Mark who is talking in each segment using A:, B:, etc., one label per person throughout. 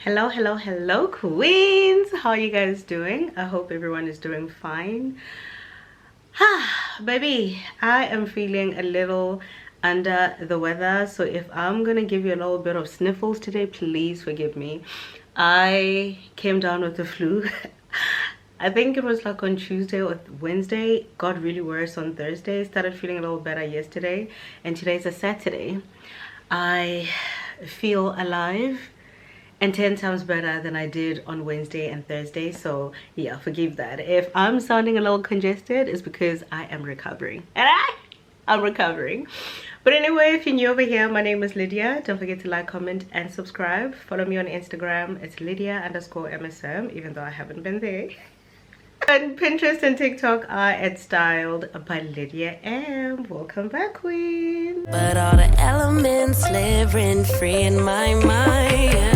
A: Hello queens, how are you guys doing? I hope everyone is doing fine. Baby, I am feeling a little under the weather, so if I'm gonna give you a little bit of sniffles today, please forgive me. I came down with the flu. I think it was like on Tuesday or Wednesday, got really worse on Thursday, started feeling a little better yesterday, and today's a Saturday. I feel alive and 10 times better than I did on Wednesday and Thursday. So yeah, forgive that. If I'm sounding a little congested, it's because I am recovering. And I'm recovering. But anyway, if you're new over here, my name is Lydia. Don't forget to like, comment, and subscribe. Follow me on Instagram. It's Lydia_MSM, even though I haven't been there. And Pinterest and TikTok are at Styled by Lydia M. Welcome back, queen.
B: But all the elements live rent free in my mind.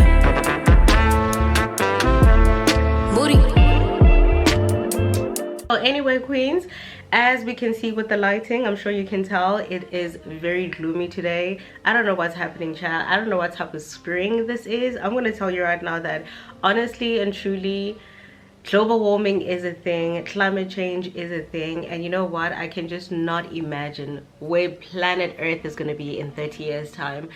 A: Anyway, queens, as we can see with the lighting, I'm sure you can tell it is very gloomy today. I don't know what's happening, child. I don't know what type of spring this is. I'm going to tell you right now that honestly and truly, global warming is a thing, climate change is a thing, and you know what, I can just not imagine where planet Earth is going to be in 30 years time.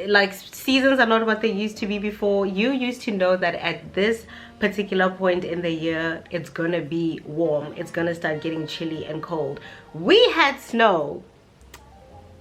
A: Like, seasons are not what they used to be before. You used to know that at this particular point in the year it's gonna be warm, it's gonna start getting chilly and cold. We had snow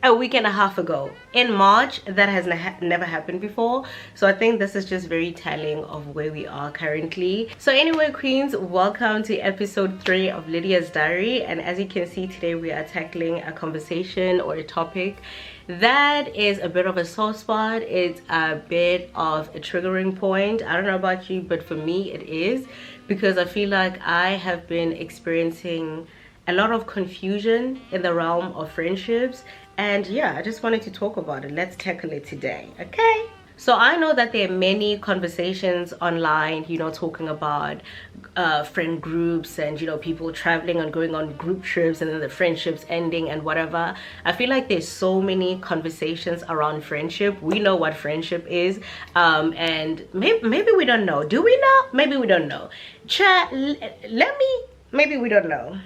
A: a week and a half ago in March. That has never happened before, so I think this is just very telling of where we are currently. So anyway, queens, welcome to episode 3 of Lydia's diary, and as you can see, today we are tackling a conversation or a topic that is a bit of a soft spot. It's a bit of a triggering point. I don't know about you, but for me it is, because I feel like I have been experiencing a lot of confusion in the realm of friendships, and yeah, I just wanted to talk about it. Let's tackle it today, okay? So I know that there are many conversations online, you know, talking about friend groups and, you know, people traveling and going on group trips and then the friendships ending and whatever. I feel like there's so many conversations around friendship. We know what friendship is, and maybe we don't know. Do we know? Maybe we don't know. Maybe we don't know.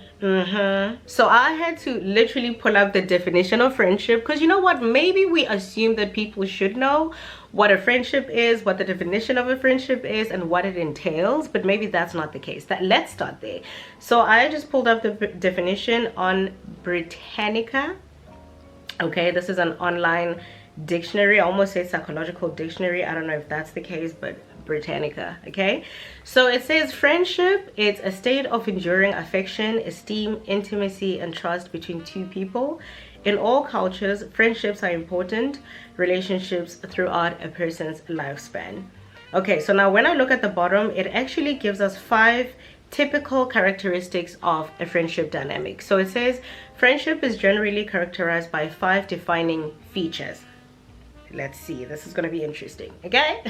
A: So I had to literally pull up the definition of friendship, because you know what, maybe we assume that people should know what a friendship is, what the definition of a friendship is, and what it entails, but maybe that's not the case. Let's start there. So I just pulled up the definition on Britannica. Okay, this is an online dictionary. I almost say psychological dictionary. I don't know if that's the case, but Britannica. Okay, so it says friendship, it's a state of enduring affection, esteem, intimacy, and trust between two people. In all cultures, friendships are important relationships throughout a person's lifespan. Okay, so now when I look at the bottom, it actually gives us 5 typical characteristics of a friendship dynamic. So it says friendship is generally characterized by 5 defining features. Let's see, this is going to be interesting. Okay.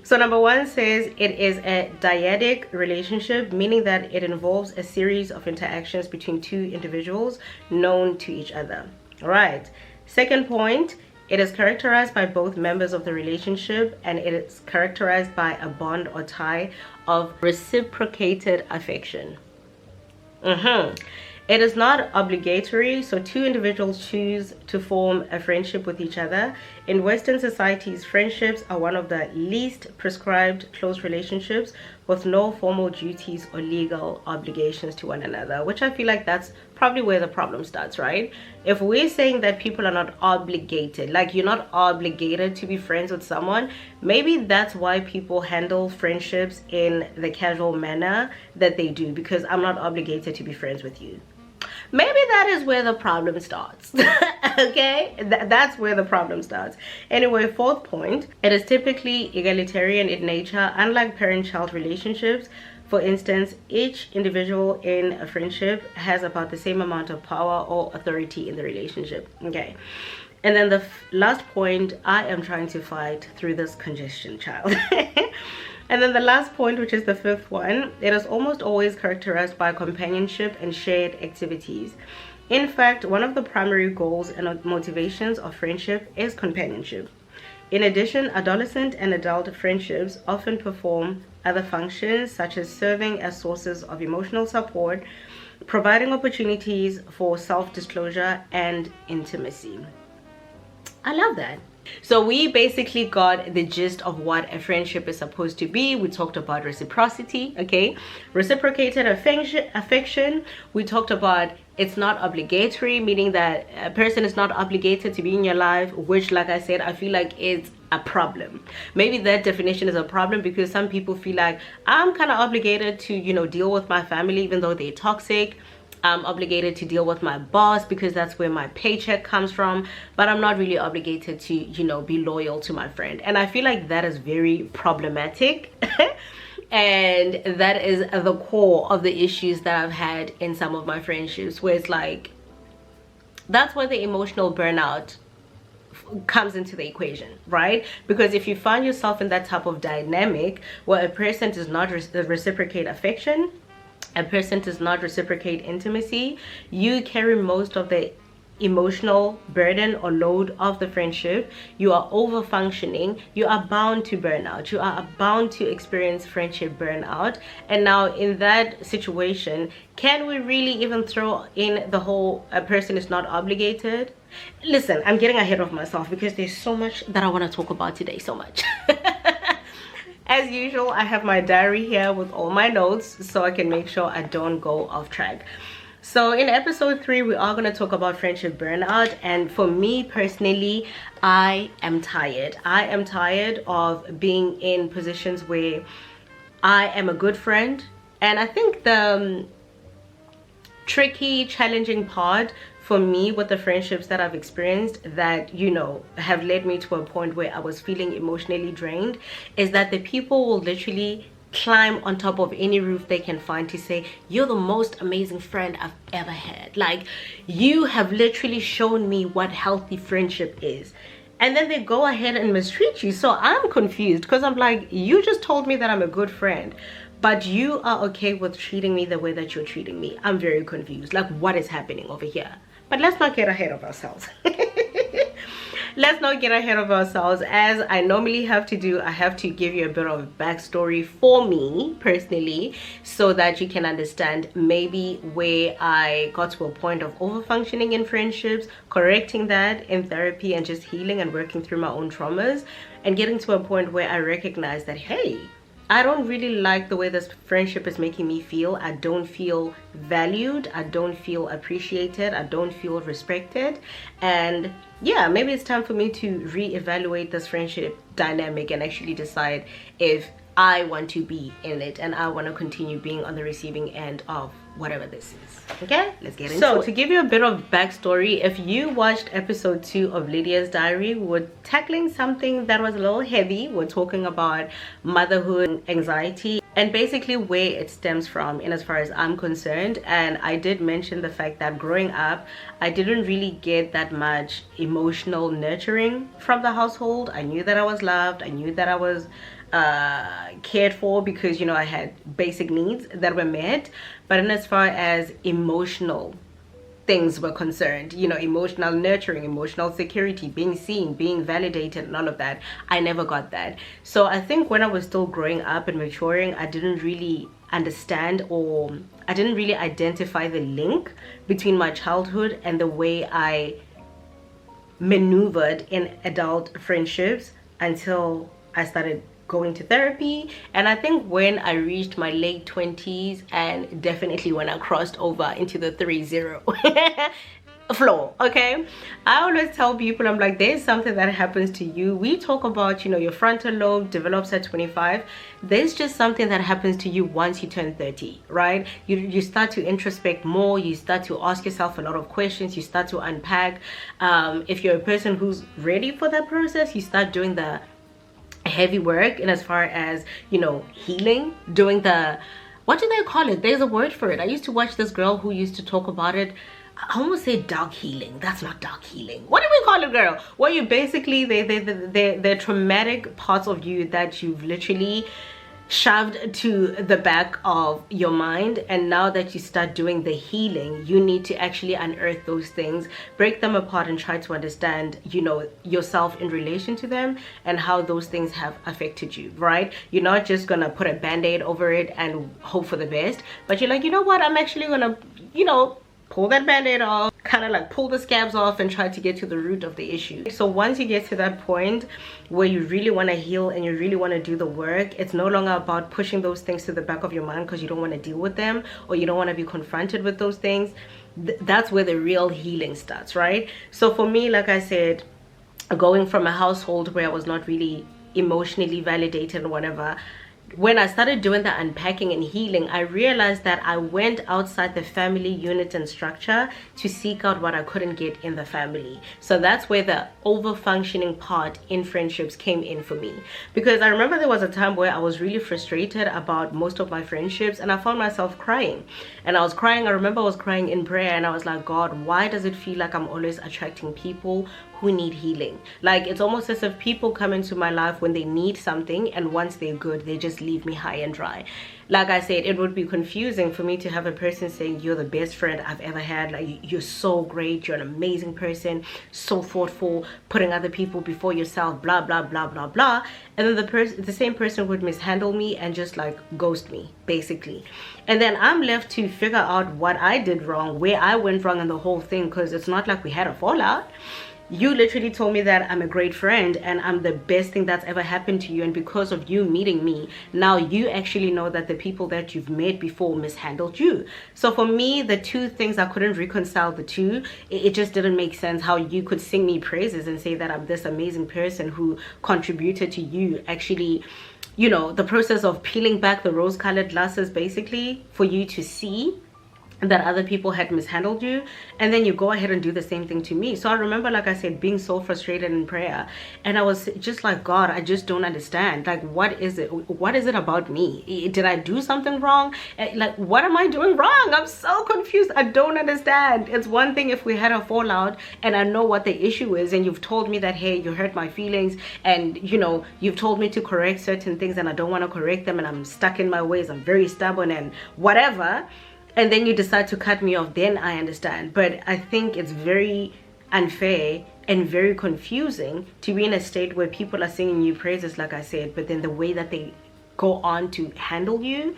A: So number 1 says it is a dyadic relationship, meaning that it involves a series of interactions between 2 individuals known to each other. All right, second point, it is characterized by both members of the relationship, and it is characterized by a bond or tie of reciprocated affection. It is not obligatory, so 2 individuals choose to form a friendship with each other. In Western societies, friendships are one of the least prescribed close relationships with no formal duties or legal obligations to one another, which I feel like that's probably where the problem starts, right? If we're saying that people are not obligated, like you're not obligated to be friends with someone, maybe that's why people handle friendships in the casual manner that they do, because I'm not obligated to be friends with you. Maybe that is where the problem starts. Okay, that's where the problem starts. Anyway, 4th point, it is typically egalitarian in nature. Unlike parent-child relationships, for instance, each individual in a friendship has about the same amount of power or authority in the relationship. Okay, and then the last point, I am trying to fight through this congestion, child. And then the last point, which is the 5th one, it is almost always characterized by companionship and shared activities. In fact, one of the primary goals and motivations of friendship is companionship. In addition, adolescent and adult friendships often perform other functions such as serving as sources of emotional support, providing opportunities for self-disclosure and intimacy. I love that. So we basically got the gist of what a friendship is supposed to be. We talked about reciprocity, okay? Reciprocated affection. We talked about it's not obligatory, meaning that a person is not obligated to be in your life, which, like I said, I feel like is a problem. Maybe that definition is a problem because some people feel like I'm kind of obligated to, you know, deal with my family even though they're toxic. I'm obligated to deal with my boss because that's where my paycheck comes from, but I'm not really obligated to, you know, be loyal to my friend. And I feel like that is very problematic. And that is the core of the issues that I've had in some of my friendships, where it's like, that's where the emotional burnout comes into the equation, right? Because if you find yourself in that type of dynamic where a person does not reciprocate affection, a person does not reciprocate intimacy, you carry most of the emotional burden or load of the friendship. You are over functioning. You are bound to burnout. You are bound to experience friendship burnout. And now in that situation, can we really even throw in the whole a person is not obligated? Listen, I'm getting ahead of myself because there's so much that I want to talk about today. So much. As usual, I have my diary here with all my notes so I can make sure I don't go off track. So in episode 3, we are going to talk about friendship burnout. And for me personally, I am tired. I am tired of being in positions where I am a good friend. And I think the tricky, challenging part for me with the friendships that I've experienced that, you know, have led me to a point where I was feeling emotionally drained is that the people will literally climb on top of any roof they can find to say, you're the most amazing friend I've ever had. Like, you have literally shown me what healthy friendship is. And then they go ahead and mistreat you. So I'm confused because I'm like, you just told me that I'm a good friend, but you are okay with treating me the way that you're treating me. I'm very confused. Like, what is happening over here? But let's not get ahead of ourselves. Let's not get ahead of ourselves. As I normally have to do, I have to give you a bit of backstory for me personally so that you can understand maybe where I got to a point of overfunctioning in friendships, correcting that in therapy and just healing and working through my own traumas, and getting to a point where I recognize that, hey, I don't really like the way this friendship is making me feel. I don't feel valued. I don't feel appreciated. I don't feel respected. And yeah, maybe it's time for me to reevaluate this friendship dynamic and actually decide if I want to be in it and I want to continue being on the receiving end of whatever this is. Okay, let's get into it. So to give you a bit of backstory, if you watched episode 2 of Lydia's diary, we're tackling something that was a little heavy. We're talking about motherhood anxiety and basically where it stems from in as far as I'm concerned. And I did mention the fact that growing up, I didn't really get that much emotional nurturing from the household. I knew that I was loved. I knew that I was cared for because, you know, I had basic needs that were met. But in as far as emotional things were concerned, you know, emotional nurturing, emotional security, being seen, being validated, and all of that, I never got that. So I think when I was still growing up and maturing, I didn't really understand, or I didn't really identify the link between my childhood and the way I maneuvered in adult friendships until I started going to therapy. And I think when I reached my late 20s and definitely when I crossed over into the 3-0 floor, okay, I always tell people, I'm like, there's something that happens to you. We talk about, you know, your frontal lobe develops at 25. There's just something that happens to you once you turn 30, right? You start to introspect more. You start to ask yourself a lot of questions. You start to unpack. If you're a person who's ready for that process, you start doing the heavy work in as far as, you know, healing, doing the, what do they call it? There's a word for it. I used to watch this girl who used to talk about it. I almost say dark healing. That's not dark healing. What do we call it, girl? Well, you basically, they're traumatic parts of you that you've literally shoved to the back of your mind, and now that you start doing the healing, you need to actually unearth those things, break them apart, and try to understand, you know, yourself in relation to them and how those things have affected you, right? You're not just gonna put a band-aid over it and hope for the best, but you're like, you know what, I'm actually gonna, you know, pull that band-aid off, kind of like pull the scabs off and try to get to the root of the issue. So once you get to that point where you really want to heal and you really want to do the work, it's no longer about pushing those things to the back of your mind because you don't want to deal with them or you don't want to be confronted with those things. That's where the real healing starts, right? So for me, like I said, going from a household where I was not really emotionally validated and whatever, when I started doing the unpacking and healing, I realized that I went outside the family unit and structure to seek out what I couldn't get in the family. So that's where the over-functioning part in friendships came in for me. Because I remember there was a time where I was really frustrated about most of my friendships and I found myself crying. And I was crying, I remember I was crying in prayer and I was like, God, why does it feel like I'm always attracting people who need healing? Like, it's almost as if people come into my life when they need something, and once they're good, they just leave me high and dry. Like I said, it would be confusing for me to have a person saying, you're the best friend I've ever had, like, you're so great, you're an amazing person, so thoughtful, putting other people before yourself, blah blah blah blah blah, and then the same person would mishandle me and just like ghost me, basically. And then I'm left to figure out what I did wrong, where I went wrong in the whole thing, because it's not like we had a fallout. You literally told me that I'm a great friend and I'm the best thing that's ever happened to you, and because of you meeting me, now you actually know that the people that you've met before mishandled you. So for me, the two things, I couldn't reconcile the two. It just didn't make sense how you could sing me praises and say that I'm this amazing person who contributed to you actually, you know, the process of peeling back the rose-colored glasses, basically, for you to see that other people had mishandled you, and then you go ahead and do the same thing to me. So I remember, like I said, being so frustrated in prayer, and I was just like, God, I just don't understand. Like, what is it about me? Did I do something wrong? Like, what am I doing wrong? I'm so confused. I don't understand. It's one thing if we had a fallout and I know what the issue is, and you've told me that, hey, you hurt my feelings, and you know, you've told me to correct certain things and I don't want to correct them, and I'm stuck in my ways, I'm very stubborn and whatever, and then you decide to cut me off, then I understand. But I think it's very unfair and very confusing to be in a state where people are singing you praises, like I said, but then the way that they go on to handle you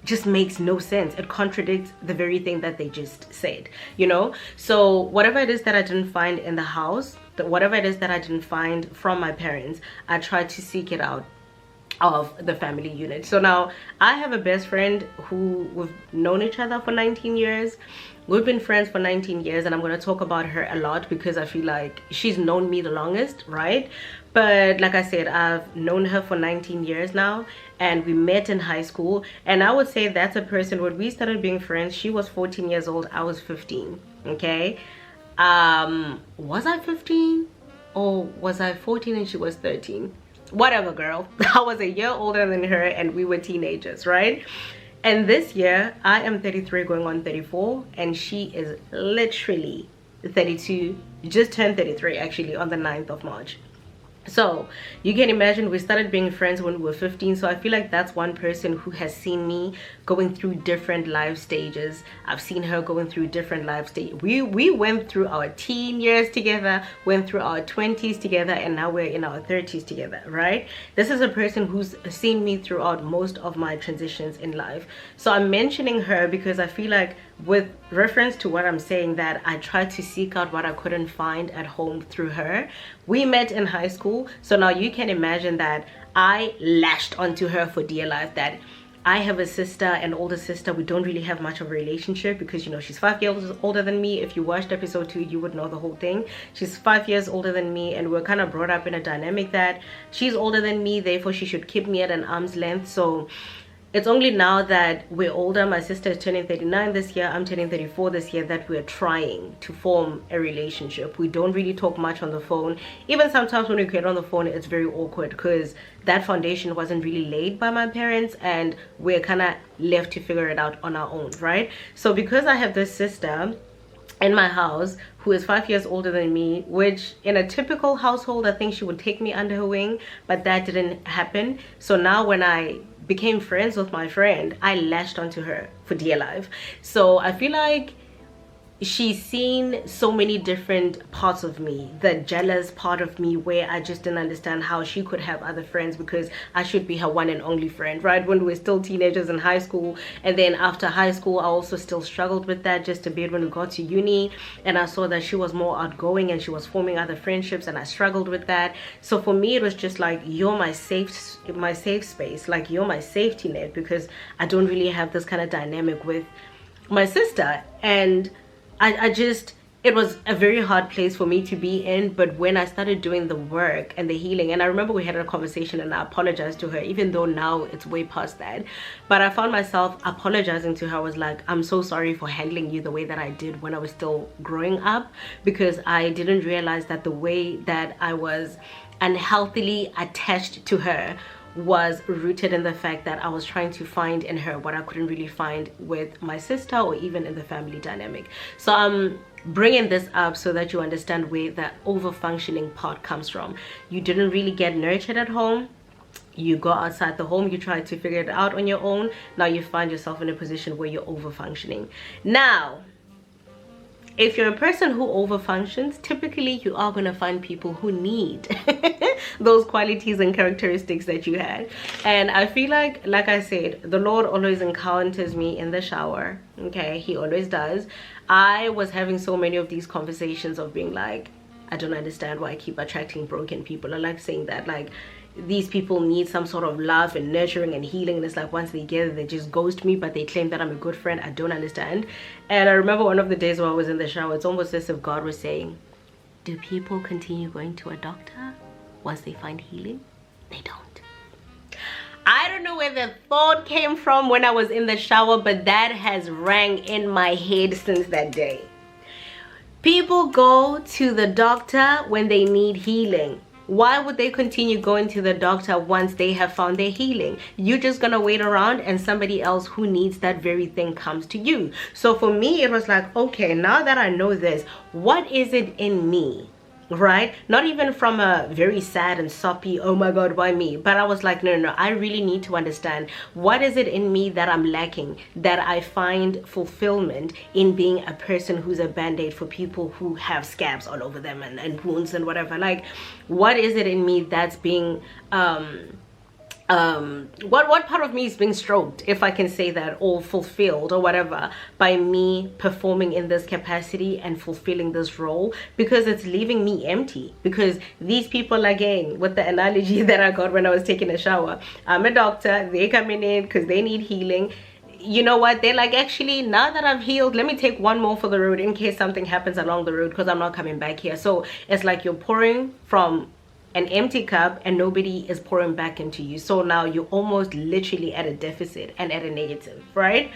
A: just makes no sense. It contradicts the very thing that they just said, you know? So whatever it is that I didn't find in the house, whatever it is that I didn't find from my parents, I tried to seek it out of the family unit. So now I have a best friend who we've known each other for 19 years. We've been friends for 19 years, and I'm going to talk about her a lot because I feel like she's known me the longest, right? But like I said, I've known her for 19 years now, and we met in high school. And I would say that's a person, when we started being friends, she was 14 years old, I was 15. Okay, was I 15 or was I 14 and she was 13? Whatever, girl. I was a year older than her and we were teenagers, right? And this year I am 33 going on 34, and she is literally 32, just turned 33 actually on the 9th of March. So you can imagine we started being friends when we were 15. So I feel like that's one person who has seen me going through different life stages. I've seen her going through different life stages. We went through our teen years together, went through our 20s together, and now we're in our 30s together, right? This is a person who's seen me throughout most of my transitions in life. So I'm mentioning her because I feel like, with reference to what I'm saying, that I tried to seek out what I couldn't find at home through her. We met in high school, so now you can imagine that I lashed onto her for dear life, that I have a sister, an older sister. We don't really have much of a relationship because, you know, she's 5 years older than me. If you watched episode 2, you would know the whole thing. She's 5 years older than me, and we're kind of brought up in a dynamic that she's older than me, therefore she should keep me at an arm's length. So it's only now that we're older, my sister is turning 39 this year, I'm turning 34 this year, that we're trying to form a relationship. We don't really talk much on the phone. Even sometimes when we get on the phone, it's very awkward because that foundation wasn't really laid by my parents, and we're kind of left to figure it out on our own, right? So because I have this sister in my house who is 5 years older than me, which in a typical household I think she would take me under her wing, but that didn't happen. So now when I became friends with my friend, I latched onto her for dear life. So I feel like she's seen so many different parts of me, the jealous part of me where I just didn't understand how she could have other friends because I should be her one and only friend, right? When we were still teenagers in high school, and then after high school I also still struggled with that just a bit when we got to uni, and I saw that she was more outgoing and she was forming other friendships, and I struggled with that. So for me it was just like, you're my safe space, like you're my safety net, because I don't really have this kind of dynamic with my sister. And I just, it was a very hard place for me to be in. But when I started doing the work and the healing, and I remember we had a conversation and I apologized to her, even though now it's way past that, but I found myself apologizing to her. I was like, I'm so sorry for handling you the way that I did when I was still growing up, because I didn't realize that the way that I was unhealthily attached to her was rooted in the fact that I was trying to find in her what I couldn't really find with my sister or even in the family dynamic. So I'm bringing this up so that you understand where that over-functioning part comes from. You didn't really get nurtured at home. You go outside the home, you try to figure it out on your own. Now you find yourself in a position where you're over-functioning. Now, if you're a person who overfunctions, typically you are going to find people who need those qualities and characteristics that you had. And I feel like I said, the Lord always encounters me in the shower. Okay, he always does. I was having so many of these conversations of being like, I don't understand why I keep attracting broken people. I like saying that, like, these people need some sort of love and nurturing and healing, and it's like once they get it, they just ghost me, but they claim that I'm a good friend. I don't understand. And I remember one of the days when I was in the shower, it's almost as if God was saying, do people continue going to a doctor once they find healing? They don't. I don't know where the thought came from when I was in the shower, but that has rang in my head since that day. People go to the doctor when they need healing. Why would they continue going to the doctor once they have found their healing? You're just gonna wait around and somebody else who needs that very thing comes to you. So for me, it was like, okay, now that I know this, what is it in me? Right? Not even from a very sad and soppy, oh my God, why me? But I was like, no, I really need to understand, what is it in me that I'm lacking, that I find fulfillment in being a person who's a band-aid for people who have scabs all over them and wounds and whatever. Like, what is it in me that's being what part of me is being stroked, if I can say that, or fulfilled or whatever, by me performing in this capacity and fulfilling this role, because it's leaving me empty. Because these people, again, with the analogy that I got when I was taking a shower, I'm a doctor, they coming in because they need healing. You know what, they're like, actually, now that I've healed, let me take one more for the road in case something happens along the road, because I'm not coming back here. So it's like you're pouring from an empty cup and nobody is pouring back into you. So now you're almost literally at a deficit and at a negative, right?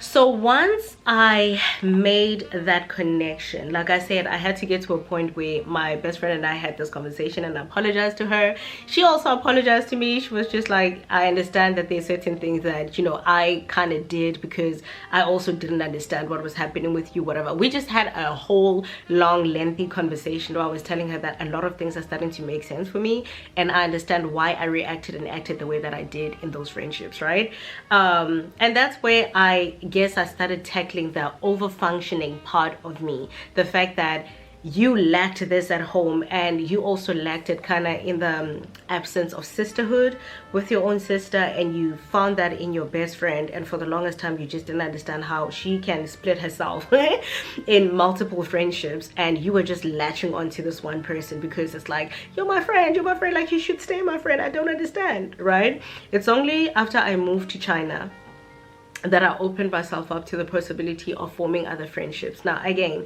A: So once I made that connection, like I said, I had to get to a point where my best friend and I had this conversation, and I apologized to her. She also apologized to me. She was just like, I understand that there's certain things that, you know, I kind of did because I also didn't understand what was happening with you, whatever. We just had a whole long, lengthy conversation where I was telling her that a lot of things are starting to make sense for me, and I understand why I reacted and acted the way that I did in those friendships, right? And that's where I guess I started tackling the over-functioning part of me. The fact that you lacked this at home, and you also lacked it kind of in the absence of sisterhood with your own sister, and you found that in your best friend, and for the longest time you just didn't understand how she can split herself in multiple friendships, and you were just latching onto this one person because it's like, you're my friend, like you should stay my friend. I don't understand, right? It's only after I moved to China that I opened myself up to the possibility of forming other friendships. Now, again,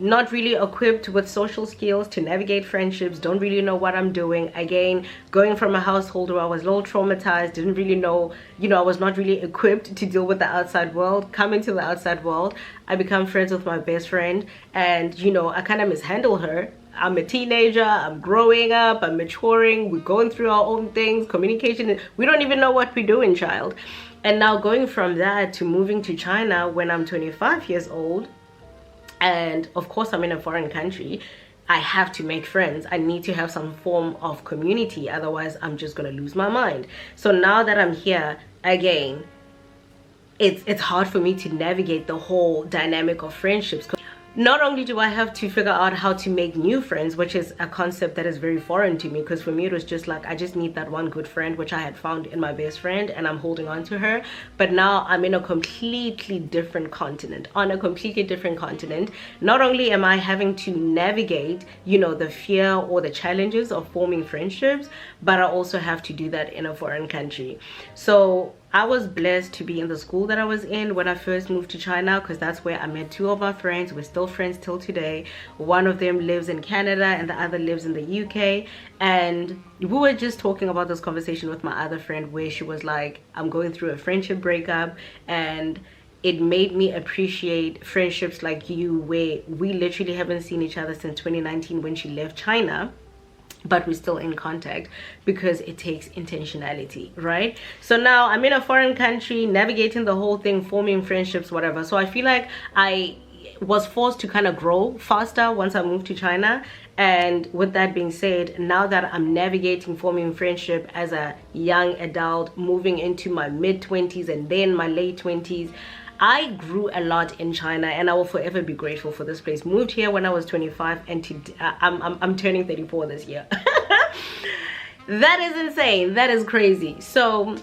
A: not really equipped with social skills to navigate friendships, don't really know what I'm doing. Again, going from a household where I was a little traumatized, didn't really know, you know, I was not really equipped to deal with the outside world. Coming to the outside world, I become friends with my best friend, and, you know, I kind of mishandle her. I'm a teenager, I'm growing up, I'm maturing, we're going through our own things, communication, we don't even know what we're doing, child. And now going from that to moving to China when I'm 25 years old, and of course I'm in a foreign country, I have to make friends. I need to have some form of community, otherwise I'm just gonna lose my mind. So now that I'm here again, it's hard for me to navigate the whole dynamic of friendships. Not only do I have to figure out how to make new friends, which is a concept that is very foreign to me, because for me it was just like, I just need that one good friend, which I had found in my best friend, and I'm holding on to her. But now I'm in a completely different continent, on a completely different continent. Not only am I having to navigate, you know, the fear or the challenges of forming friendships, but I also have to do that in a foreign country. So I was blessed to be in the school that I was in when I first moved to China, because that's where I met two of my friends. We're still friends till today. One of them lives in Canada and the other lives in the UK. And we were just talking about this conversation with my other friend, where she was like, I'm going through a friendship breakup, and it made me appreciate friendships like you, where we literally haven't seen each other since 2019 when she left China, but we're still in contact, because it takes intentionality, right? So now I'm in a foreign country, navigating the whole thing, forming friendships, whatever. So I feel like I was forced to kind of grow faster once I moved to China. And with that being said, now that I'm navigating forming friendship as a young adult, moving into my mid-20s and then my late 20s, I grew a lot in China, and I will forever be grateful for this place. Moved here when I was 25, and I'm turning 34 this year. That is insane. That is crazy. So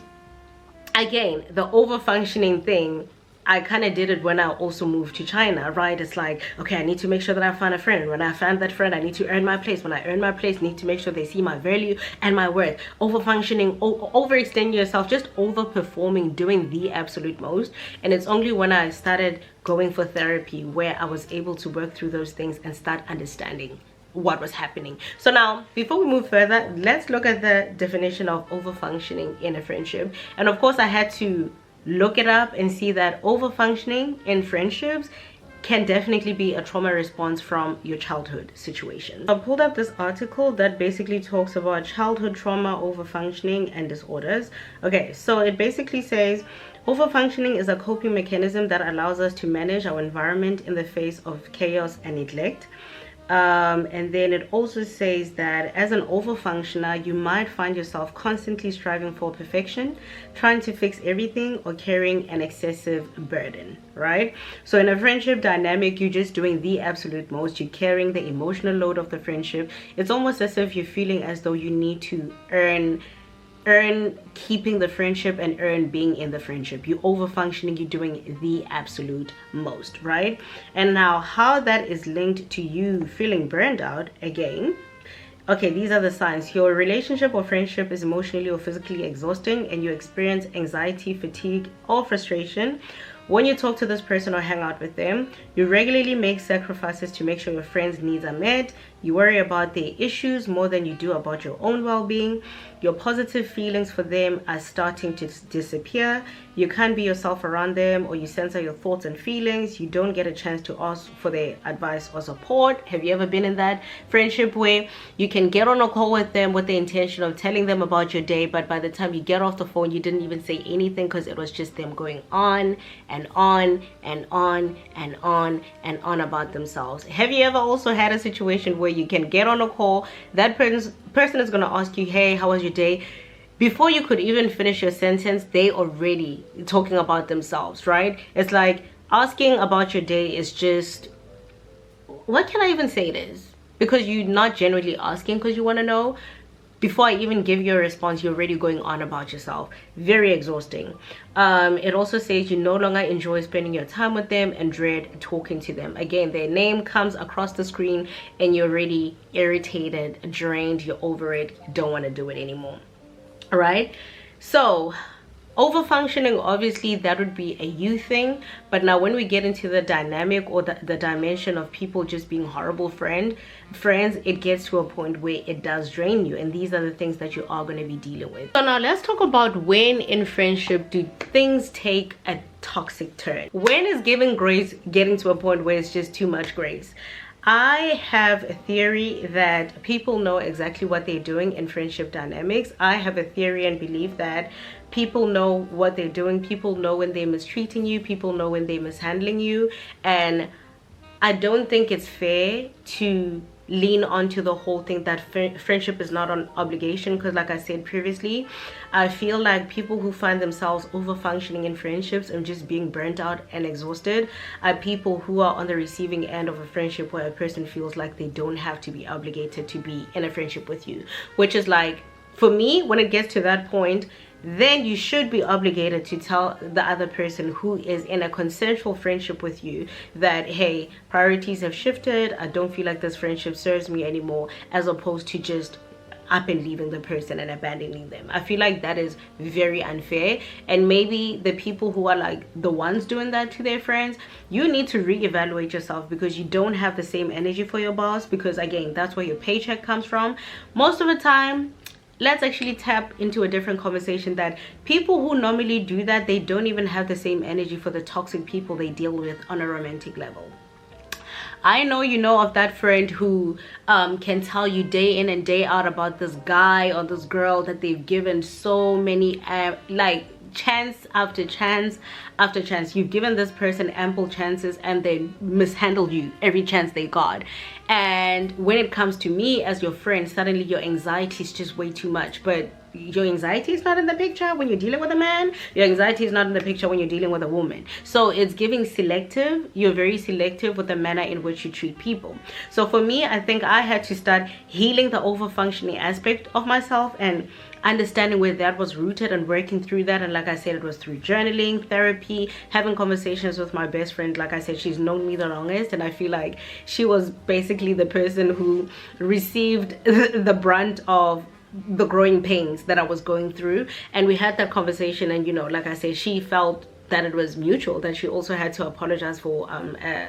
A: again, the over-functioning thing, I kind of did it when I also moved to China, right? It's like, okay, I need to make sure that I find a friend. When I find that friend, I need to earn my place. When I earn my place, I need to make sure they see my value and my worth. Over-functioning, overextending yourself, just over-performing, doing the absolute most. And it's only when I started going for therapy where I was able to work through those things and start understanding what was happening. So now, before we move further, let's look at the definition of over-functioning in a friendship. And of course, I had to look it up and see that over-functioning in friendships can definitely be a trauma response from your childhood situation. I pulled up this article that basically talks about childhood trauma, over-functioning, and disorders. Okay, so it basically says, over-functioning is a coping mechanism that allows us to manage our environment in the face of chaos and neglect. And then it also says that as an overfunctioner, you might find yourself constantly striving for perfection, trying to fix everything, or carrying an excessive burden, right? So in a friendship dynamic, you're just doing the absolute most. You're carrying the emotional load of the friendship. It's almost as if you're feeling as though you need to earn keeping the friendship and earn being in the friendship. You over functioning, you're doing the absolute most, right? And now how that is linked to you feeling burned out again. Okay, these are the signs. Your relationship or friendship is emotionally or physically exhausting, and you experience anxiety, fatigue, or frustration when you talk to this person or hang out with them. You regularly make sacrifices to make sure your friends' needs are met. You worry about their issues more than you do about your own well-being. Your positive feelings for them are starting to disappear. You can't be yourself around them, or you censor your thoughts and feelings. You don't get a chance to ask for their advice or support. Have you ever been in that friendship where you can get on a call with them with the intention of telling them about your day, but by the time you get off the phone, you didn't even say anything because it was just them going on and on and on and on and on about themselves? Have you ever also had a situation where you can get on a call, that person is going to ask you, hey, how was your day? Before you could even finish your sentence, they already talking about themselves, right? It's like asking about your day is just, what can I even say it is? Because you're not generally asking because you want to know. Before I even give you a response, you're already going on about yourself. Very exhausting. It also says you no longer enjoy spending your time with them and dread talking to them. Again, their name comes across the screen and you're already irritated, drained, you're over it, don't want to do it anymore. All right? So over functioning, obviously that would be a you thing, but now when we get into the dynamic or the dimension of people just being horrible friends, it gets to a point where it does drain you, and these are the things that you are going to be dealing with. So now let's talk about when in friendship do things take a toxic turn. When is giving grace getting to a point where it's just too much grace? I have a theory that people know exactly what they're doing in friendship dynamics. I have a theory and belief that people know what they're doing. People know when they're mistreating you. People know when they're mishandling you. And I don't think it's fair to lean onto the whole thing that friendship is not an obligation, because like I said previously, I feel like people who find themselves over functioning in friendships and just being burnt out and exhausted are people who are on the receiving end of a friendship where a person feels like they don't have to be obligated to be in a friendship with you, which is like, for me, when it gets to that point, then you should be obligated to tell the other person who is in a consensual friendship with you that, hey, priorities have shifted, I don't feel like this friendship serves me anymore, as opposed to just up and leaving the person and abandoning them. I feel like that is very unfair, and maybe the people who are like the ones doing that to their friends, you need to reevaluate yourself, because you don't have the same energy for your boss, because again, that's where your paycheck comes from. Most of the time, let's actually tap into a different conversation that people who normally do that, they don't even have the same energy for the toxic people they deal with on a romantic level. I know you know of that friend who can tell you day in and day out about this guy or this girl that they've given so many like chance after chance after chance. You've given this person ample chances and they mishandled you every chance they got. And when it comes to me as your friend, suddenly your anxiety is just way too much. But your anxiety is not in the picture when you're dealing with a man. Your anxiety is not in the picture when you're dealing with a woman. So it's giving selective. You're very selective with the manner in which you treat people. So for me, I think I had to start healing the over-functioning aspect of myself and understanding where that was rooted and working through that. And like I said, it was through journaling, therapy, having conversations with my best friend. Like I said, she's known me the longest, and I feel like she was basically the person who received the brunt of the growing pains that I was going through. And we had that conversation, and you know, like I said, she felt that it was mutual, that she also had to apologize for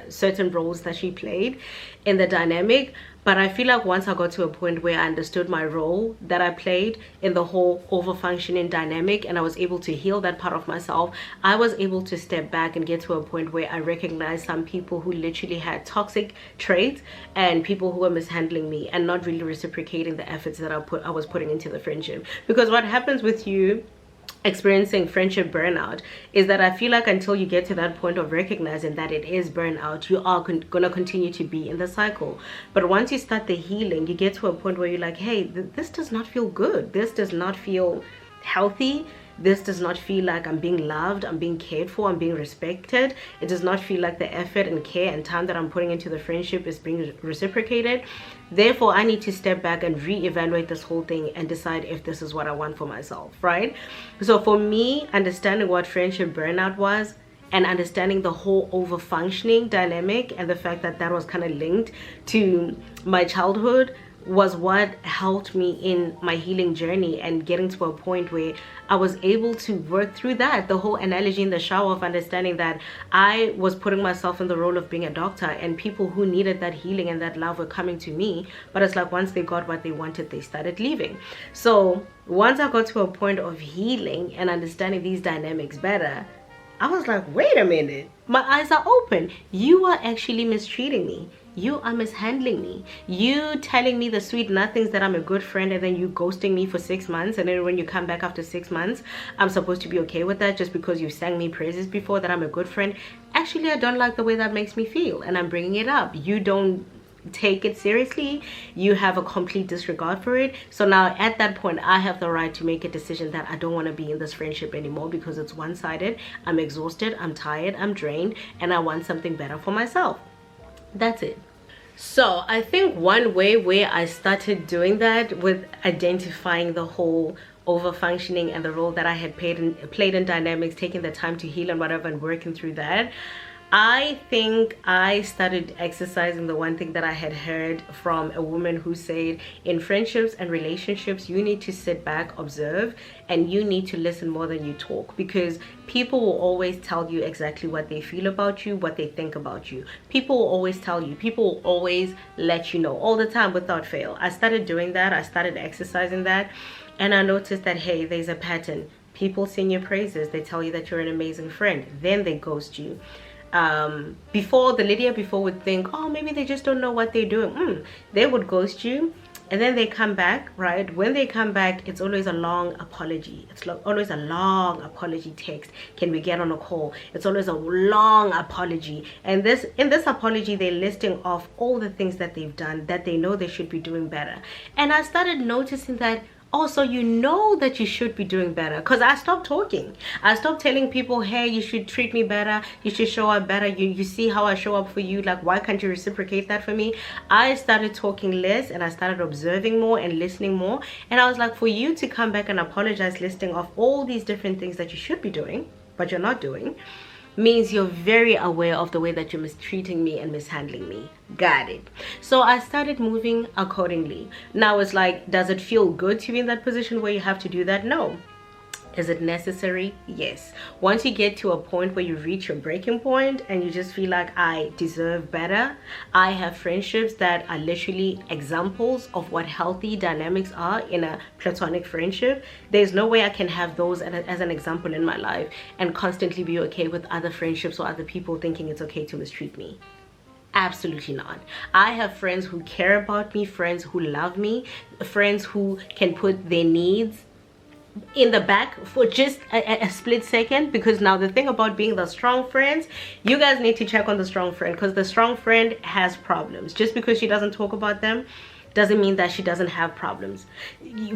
A: certain roles that she played in the dynamic. But I feel like once I got to a point where I understood my role that I played in the whole over-functioning dynamic, and I was able to heal that part of myself, I was able to step back and get to a point where I recognized some people who literally had toxic traits and people who were mishandling me and not really reciprocating the efforts that I was putting into the friendship. Because what happens with you experiencing friendship burnout is that I feel like until you get to that point of recognizing that it is burnout, you are gonna continue to be in the cycle. But once you start the healing, you get to a point where you're like, hey, this does not feel good, this does not feel healthy, this does not feel like I'm being loved, I'm being cared for, I'm being respected. It does not feel like the effort and care and time that I'm putting into the friendship is being reciprocated. Therefore, I need to step back and reevaluate this whole thing and decide if this is what I want for myself, right? So for me, understanding what friendship burnout was and understanding the whole over-functioning dynamic and the fact that that was kind of linked to my childhood was what helped me in my healing journey and getting to a point where I was able to work through that. The whole analogy in the shower of understanding that I was putting myself in the role of being a doctor, and people who needed that healing and that love were coming to me, but it's like once they got what they wanted, they started leaving. So once I got to a point of healing and understanding these dynamics better, I was like, wait a minute, my eyes are open. You are actually mistreating me. You are mishandling me. You telling me the sweet nothings that I'm a good friend, and then you ghosting me for 6 months, and then when you come back after 6 months, I'm supposed to be okay with that just because you sang me praises before that I'm a good friend. Actually, I don't like the way that makes me feel, and I'm bringing it up. You don't take it seriously. You have a complete disregard for it. So now at that point, I have the right to make a decision that I don't want to be in this friendship anymore because it's one-sided. I'm exhausted, I'm tired, I'm drained, and I want something better for myself. That's it. So I think one way where I started doing that with identifying the whole over-functioning and the role that I had played in dynamics, taking the time to heal and whatever, and working through that, I think I started exercising the one thing that I had heard from a woman who said, in friendships and relationships, you need to sit back, observe, and you need to listen more than you talk, because people will always tell you exactly what they feel about you, what they think about you. People will always tell you, people will always let you know all the time without fail. I started doing that, I started exercising that, and I noticed that, hey, there's a pattern. People sing your praises, they tell you that you're an amazing friend, then they ghost you. Before, the Lydia before would think, oh, maybe they just don't know what they're doing. They would ghost you, and then they come back, right? When they come back, it's always a long apology. It's always a long apology text. Can we get on a call? It's always a long apology. And in this apology, they're listing off all the things that they've done that they know they should be doing better. And I started noticing that, also, you know that you should be doing better, because I stopped talking. I stopped telling people, hey, you should treat me better, you should show up better, you see how I show up for you, like why can't you reciprocate that for me? I started talking less, and I started observing more and listening more. And I was like, for you to come back and apologize, listing off all these different things that you should be doing but you're not doing, means you're very aware of the way that you're mistreating me and mishandling me. Got it. So I started moving accordingly. Now it's like, does it feel good to be in that position where you have to do that? No. Is it necessary? Yes. Once you get to a point where you reach your breaking point and you just feel like, I deserve better, I have friendships that are literally examples of what healthy dynamics are in a platonic friendship. There's no way I can have those as an example in my life and constantly be okay with other friendships or other people thinking it's okay to mistreat me. Absolutely not. I have friends who care about me, friends who love me, friends who can put their needs in the back for just a split second. Because now the thing about being the strong friends, you guys need to check on the strong friend, because the strong friend has problems. Just because she doesn't talk about them doesn't mean that she doesn't have problems.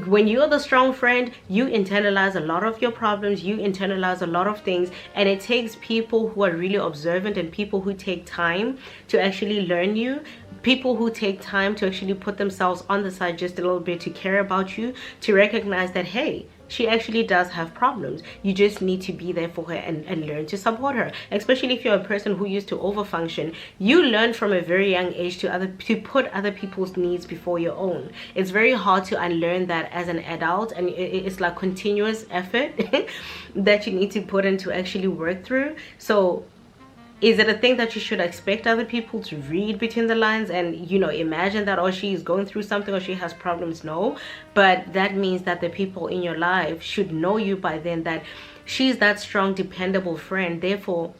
A: When you're the strong friend, you internalize a lot of your problems, you internalize a lot of things, and it takes people who are really observant and people who take time to actually learn you, people who take time to actually put themselves on the side just a little bit to care about you, to recognize that, hey, she actually does have problems. You just need to be there for her and learn to support her. Especially if you're a person who used to overfunction, you learn from a very young age to put other people's needs before your own. It's very hard to unlearn that as an adult, and it's like continuous effort that you need to put in to actually work through. So is it a thing that you should expect other people to read between the lines and, you know, imagine that, oh, she's going through something or she has problems? No. But that means that the people in your life should know you by then, that she's that strong, dependable friend. Therefore,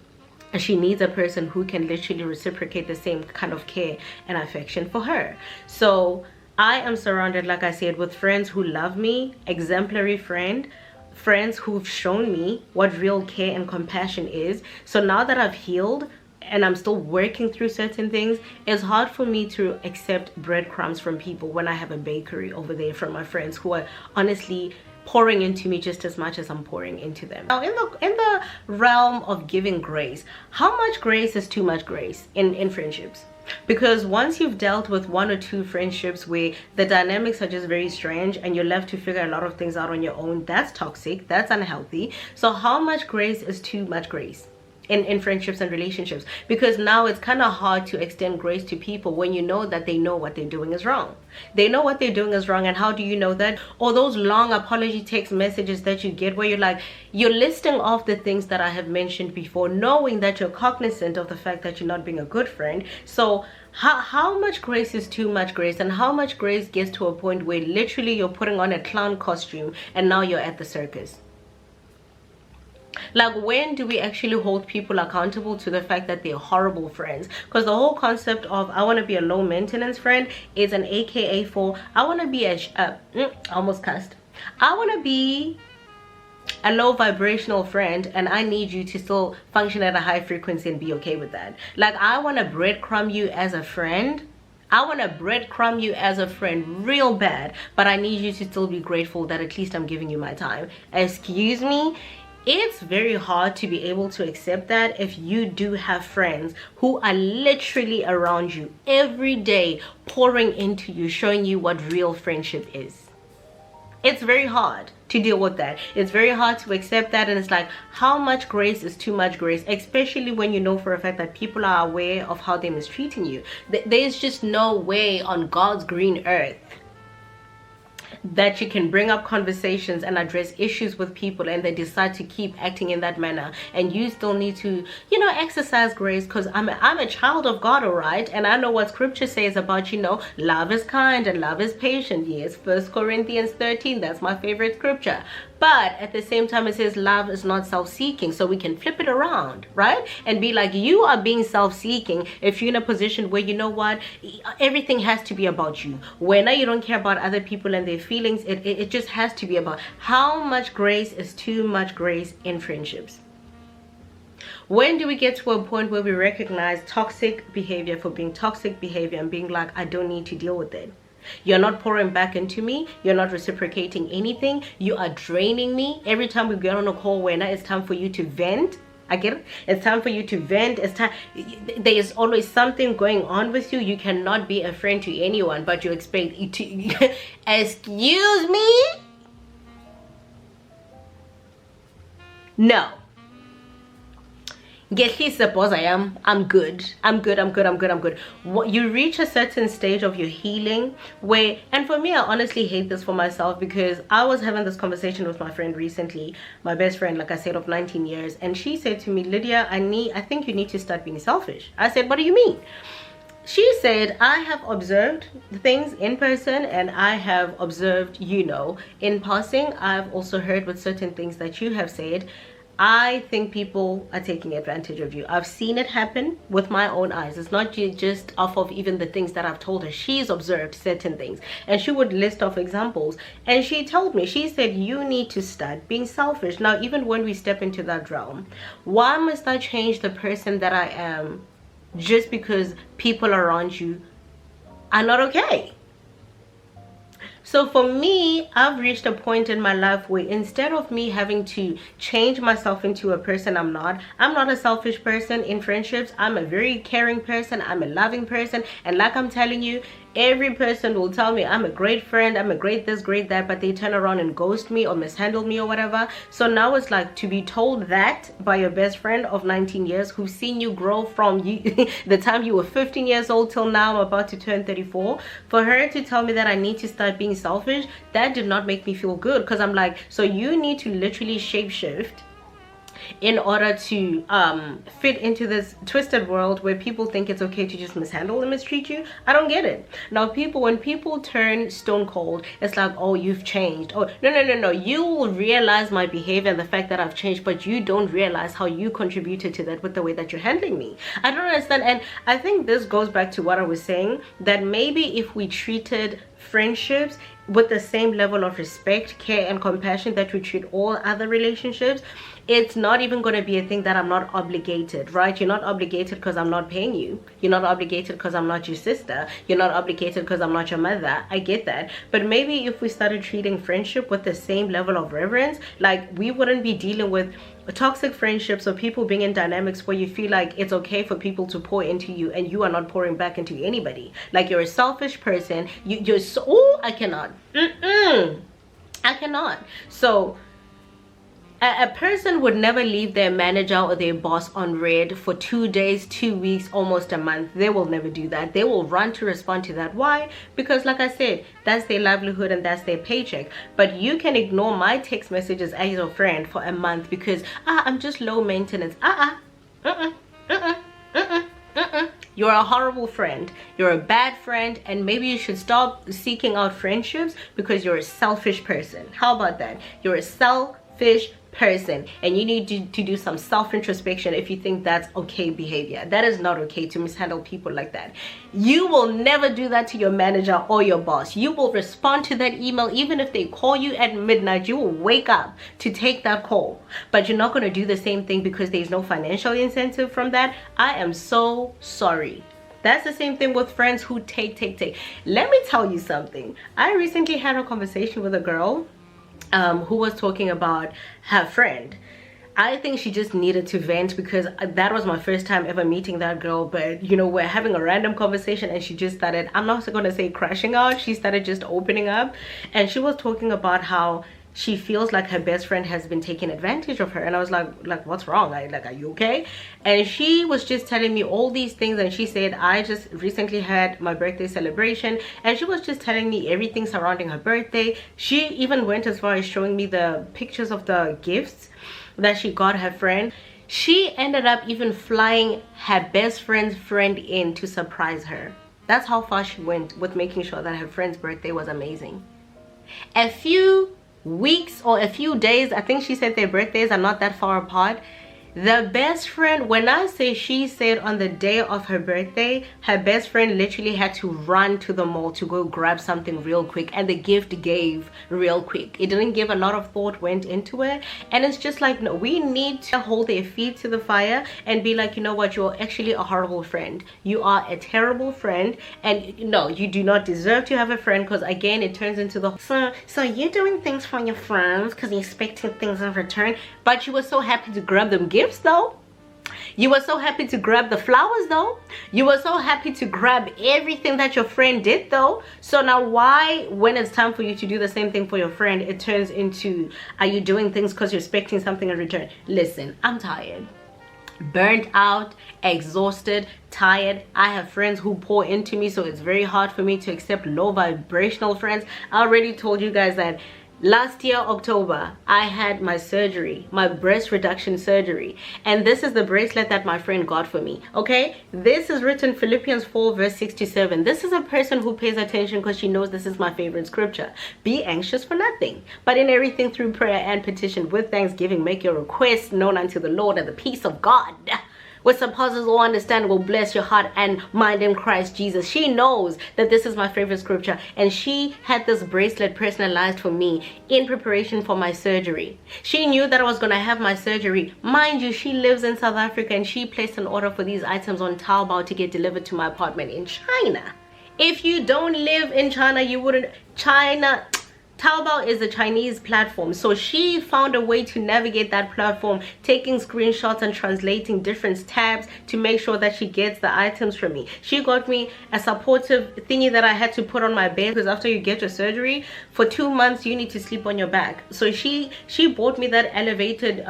A: she needs a person who can literally reciprocate the same kind of care and affection for her. So I am surrounded, like I said, with friends who love me, exemplary friends who've shown me what real care and compassion is. So now that I've healed and I'm still working through certain things, it's hard for me to accept breadcrumbs from people when I have a bakery over there from my friends who are honestly pouring into me just as much as I'm pouring into them. Now in the realm of giving grace, how much grace is too much grace in friendships? Because once you've dealt with one or two friendships where the dynamics are just very strange and you're left to figure a lot of things out on your own, that's toxic, that's unhealthy. So how much grace is too much grace in friendships and relationships? Because now it's kind of hard to extend grace to people when you know that they know what they're doing is wrong. They know what they're doing is wrong. And how do you know that? Or those long apology text messages that you get where you're like, you're listing off the things that I have mentioned before, knowing that you're cognizant of the fact that you're not being a good friend. So how much grace is too much grace? And how much grace gets to a point where literally you're putting on a clown costume and now you're at the circus? Like, when do we actually hold people accountable to the fact that they're horrible friends? Because the whole concept of I want to be a low maintenance friend is an AKA for I want to be almost cussed. I want to be a low vibrational friend, and I need you to still function at a high frequency and be okay with that. Like, I want to breadcrumb you as a friend. I want to breadcrumb you as a friend real bad, but I need you to still be grateful that at least I'm giving you my time. Excuse me? It's very hard to be able to accept that if you do have friends who are literally around you every day, pouring into you, showing you what real friendship is. It's very hard to deal with that. It's very hard to accept that, and it's like, how much grace is too much grace? Especially when you know for a fact that people are aware of how they're mistreating you. There's just no way on God's green earth that you can bring up conversations and address issues with people and they decide to keep acting in that manner, and you still need to, you know, exercise grace. Because I'm a child of God, all right, and I know what scripture says about, you know, love is kind and love is patient. Yes, 1 Corinthians 13, that's my favorite scripture. But at the same time, it says love is not self-seeking. So we can flip it around, right? And be like, you are being self-seeking if you're in a position where, you know what, everything has to be about you. When you don't care about other people and their feelings, it just has to be about how much grace is too much grace in friendships. When do we get to a point where we recognize toxic behavior for being toxic behavior and being like, I don't need to deal with it? You're not pouring back into me. You're not reciprocating anything. You are draining me. Every time we get on a call, when it's time for you to vent, I get it. It's time for you to vent. It's time. There is always something going on with you. You cannot be a friend to anyone, but you expect to. Excuse me? No. Get his suppose I am. I'm good. You reach a certain stage of your healing where, and for me, I honestly hate this for myself, because I was having this conversation with my friend recently, my best friend, like I said, of 19 years, and she said to me, Lydia, I think you need to start being selfish. I said, what do you mean? She said, I have observed things in person, and I have observed, in passing. I've also heard with certain things that you have said. I think people are taking advantage of you. I've seen it happen with my own eyes. It's not just off of even the things that I've told her. She's observed certain things, and she would list off examples. And she told me, she said, you need to start being selfish. Now, even when we step into that realm, why must I change the person that I am just because people around you are not okay? So for me, I've reached a point in my life where instead of me having to change myself into a person I'm not a selfish person in friendships. I'm a very caring person. I'm a loving person. And like I'm telling you, every person will tell me I'm a great friend, I'm a great this, great that, but they turn around and ghost me or mishandle me or whatever. So now it's like to be told that by your best friend of 19 years who's seen you grow from the time you were 15 years old till now I'm about to turn 34. For her to tell me that I need to start being selfish, that did not make me feel good, because I'm like, so you need to literally shapeshift in order to fit into this twisted world where people think it's okay to just mishandle and mistreat you. I don't get it. Now when people turn stone cold, it's like, oh, you've changed. Oh, no, you will realize my behavior and the fact that I've changed, but you don't realize how you contributed to that with the way that you're handling me. I don't understand. And I think this goes back to what I was saying, that maybe if we treated friendships with the same level of respect, care, and compassion that we treat all other relationships, it's not even going to be a thing that I'm not obligated, right? You're not obligated because I'm not paying you. You're not obligated because I'm not your sister. You're not obligated because I'm not your mother. I get that. But maybe if we started treating friendship with the same level of reverence, like we wouldn't be dealing with toxic friendships or people being in dynamics where you feel like it's okay for people to pour into you and you are not pouring back into anybody. Like you're a selfish person. You're so, oh, I cannot. I cannot. So a person would never leave their manager or their boss on red for 2 days, 2 weeks, almost a month. They will never do that. They will run to respond to that. Why? Because like I said, that's their livelihood and that's their paycheck. But you can ignore my text messages as your friend for a month because I'm just low maintenance. You're a horrible friend. You're a bad friend, and maybe you should stop seeking out friendships because you're a selfish person. How about that? You're a selfish person, and you need to do some self-introspection if you think that's okay behavior. That is not okay to mishandle people like that. You will never do that to your manager or your boss. You will respond to that email even if they call you at midnight. You will wake up to take that call, but you're not going to do the same thing because there's no financial incentive from that. I am so sorry. That's the same thing with friends who take. Let me tell you something. I recently had a conversation with a girl who was talking about her friend. I think she just needed to vent because that was my first time ever meeting that girl. But we're having a random conversation and she just started, I'm not going to say crashing out, she started just opening up, and she was talking about how she feels like her best friend has been taking advantage of her. And I was like, what's wrong? Are you okay? And she was just telling me all these things, and she said, I just recently had my birthday celebration, and she was just telling me everything surrounding her birthday. She even went as far as showing me the pictures of the gifts that she got her friend. She ended up even flying her best friend's friend in to surprise her. That's how far she went with making sure that her friend's birthday was amazing. A few weeks or a few days. I think she said their birthdays are not that far apart. The best friend, when I say she said on the day of her birthday, her best friend literally had to run to the mall to go grab something real quick, and the gift gave real quick. It didn't give, a lot of thought went into it. And it's just like, no, we need to hold their feet to the fire and be like, you know what, you're actually a horrible friend. You are a terrible friend, and no, you do not deserve to have a friend, because again, it turns into the so you're doing things for your friends because you're expecting things in return, but you were so happy to grab them gifts though. You were so happy to grab the flowers though. You were so happy to grab everything that your friend did though. So now why, when it's time for you to do the same thing for your friend, it turns into, are you doing things because you're expecting something in return? Listen, I'm tired, burnt out, exhausted, tired. I have friends who pour into me, so it's very hard for me to accept low vibrational friends. I already told you guys that last year October I had my surgery, my breast reduction surgery, and this is the bracelet that my friend got for me. Okay, this is written Philippians 4 verse 6 to 7. This is a person who pays attention because she knows this is my favorite scripture. Be anxious for nothing, but in everything through prayer and petition with thanksgiving make your requests known unto the Lord, and the peace of God, which surpasses all understanding, will bless your heart and mind in Christ Jesus. She knows that this is my favorite scripture, and she had this bracelet personalized for me in preparation for my surgery. She knew that I was going to have my surgery. Mind you, she lives in South Africa, and she placed an order for these items on Taobao to get delivered to my apartment in China. If you don't live in China, you wouldn't. Taobao is a Chinese platform, so she found a way to navigate that platform, taking screenshots and translating different tabs to make sure that she gets the items from me. She got me a supportive thingy that I had to put on my bed, because after you get your surgery for 2 months you need to sleep on your back. So she bought me that elevated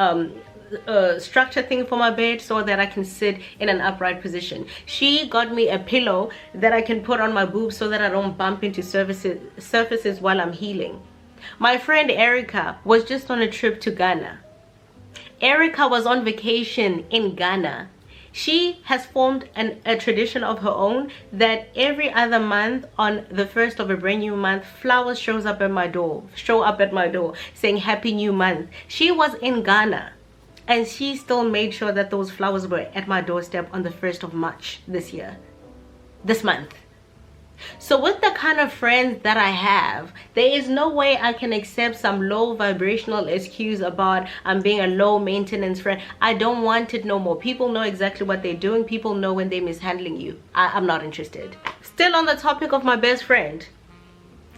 A: structure thing for my bed so that I can sit in an upright position. She got me a pillow that I can put on my boobs so that I don't bump into surfaces while I'm healing. My friend Erica was just on a trip to Ghana. Erica was on vacation in Ghana. She has formed a tradition of her own that every other month on the first of a brand new month, flowers show up at my door saying happy new month. She was in Ghana, and she still made sure that those flowers were at my doorstep on the 1st of March this month. So with the kind of friends that I have, there is no way I can accept some low vibrational excuse about I'm being a low maintenance friend. I don't want it no more. People know exactly what they're doing. People know when they're mishandling you. I'm not interested. Still on the topic of my best friend,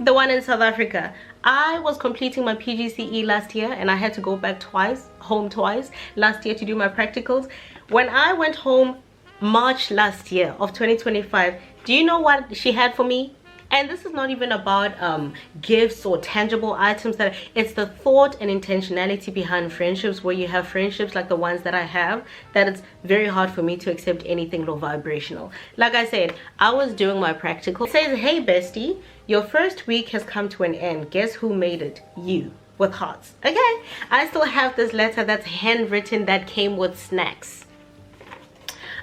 A: the one in South Africa. I was completing my PGCE last year, and I had to go back home twice last year to do my practicals. When I went home March last year of 2025, do you know what she had for me? And this is not even about gifts or tangible items. That it's the thought and intentionality behind friendships, where you have friendships like the ones that I have, that it's very hard for me to accept anything low vibrational. Like I said, I was doing my practical. It says, hey bestie, your first week has come to an end. Guess who made it? You, with hearts. Okay, I still have this letter that's handwritten that came with snacks.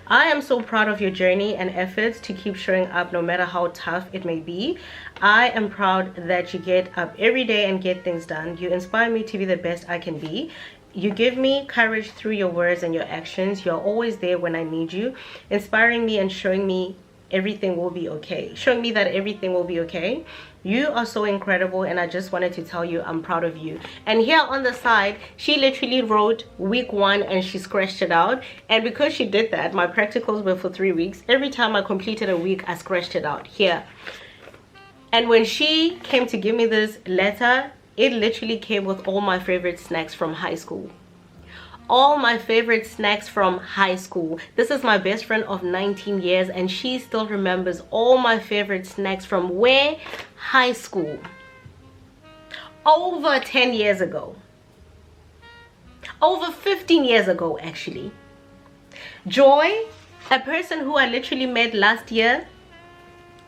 A: I am so proud of your journey and efforts to keep showing up no matter how tough it may be. I am proud that you get up every day and get things done. You inspire me to be the best I can be. You give me courage through your words and your actions. You're always there when I need you, inspiring me and showing me everything will be okay. Showing me that everything will be okay. You are so incredible, and I just wanted to tell you I'm proud of you. And here on the side, she literally wrote week 1 and she scratched it out. And because she did that, my practicals were for 3 weeks. Every time I completed a week, I scratched it out here. And when she came to give me this letter, it literally came with all my favorite snacks from high school. All my favorite snacks from high school. This is my best friend of 19 years, and she still remembers all my favorite snacks from where? High school. Over 10 years ago. Over 15 years ago, actually. Joy, a person who I literally met last year.